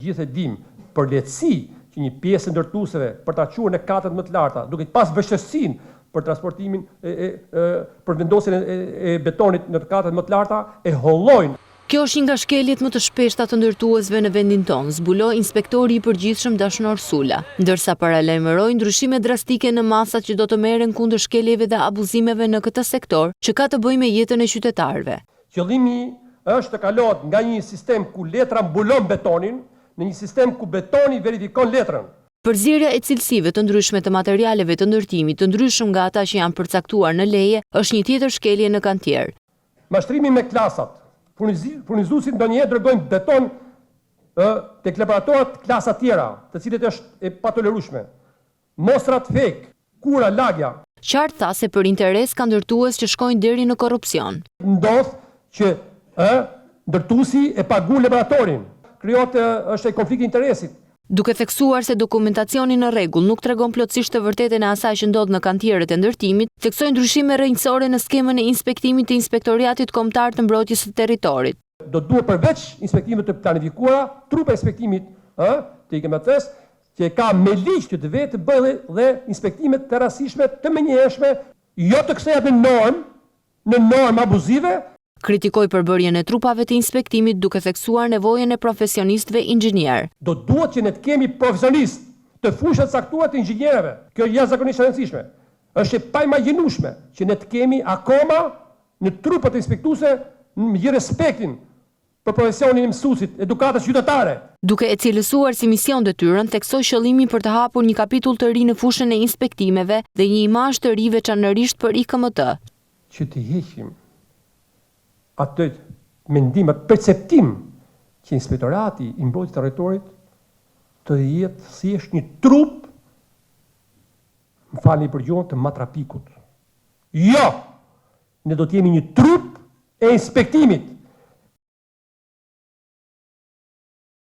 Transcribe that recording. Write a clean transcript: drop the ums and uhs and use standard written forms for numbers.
gjithë e dim për lehtësi që një pjesë ndërtuesve për ta quar në katët më të larta, duke pas vështirësinë për transportimin për vendosjen e betonit në katët më të larta, e hollojnë. Kjo është një nga shkeljet më të shpeshta të ndërtuesve në vendin tonë, zbuloi inspektori i përgjithshëm Dashnor Sula, ndërsa paralajmëroi ndryshime drastike në masat që do të merren kundër shkeljeve dhe abuzimeve në këtë sektor, që ka të bëjë me jetën e qytetarëve. Qëllimi është të kalohet nga një sistem ku letra mbulon betonin në një sistem ku betoni verifikon letrën. Përzierja e cilësive të ndryshme të materialeve të ndërtimit të ndryshëm nga ata që janë përcaktuar në leje është një tjetër shkelje në kantier. Mashtrimi me klasat. Furnizuesit ndonjëherë dërgojnë beton tek laboratorat klasa tjera, të cilët është e patolerueshme. Mostrat fake, kura, lagja. Qartë tha se për interes ka ndërtues që shkojnë deri në korrupsion. Ndodh që ndërtuesi e pagun laboratorin. Krijohet është e konflikti interesit. Duke theksuar se dokumentacioni në rregull nuk tregon plotësisht të vërtetën e asaj që ndodh në kantierët e ndërtimit, theksoi ndryshime rrënjësore në skemën e inspektimit të Inspektoriatit Kombëtar të Mbrojtjes së Territorit. Do duhet përveç inspektimeve të planifikuara, trupa e inspektimit të IKMT-s që ka me ligj që të vetë të bëjë dhe inspektimet të rastishme të menjëhershme, jo të kthehet në normë abuzive. Kritikoi përbërjen e trupave të inspektimit duke theksuar nevojën e profesionistëve inxhinier. Do duhet që ne të kemi profesionistë të fushës caktuara të inxhinierëve. Kjo është jashtëzakonisht e rëndësishme. Është e paimagjinueshme që ne të kemi akoma në trupat e inspektuese një respektin për profesionin e mësuesit, edukatës qytetare. Duke e cilësuar si mision detyrën, theksoi qëllimin për të hapur një kapitull të ri në fushën e inspektimeve dhe një imazh të ri veçanërisht për IKMT. Që të heqim atë mendim, atë perceptim që Inspektorati i Mbrojtjes së Territorit të jetë thjesht një trup, më falni për gjuhën, të matrapikut. Jo, ne do të jemi një trup e inspektimit.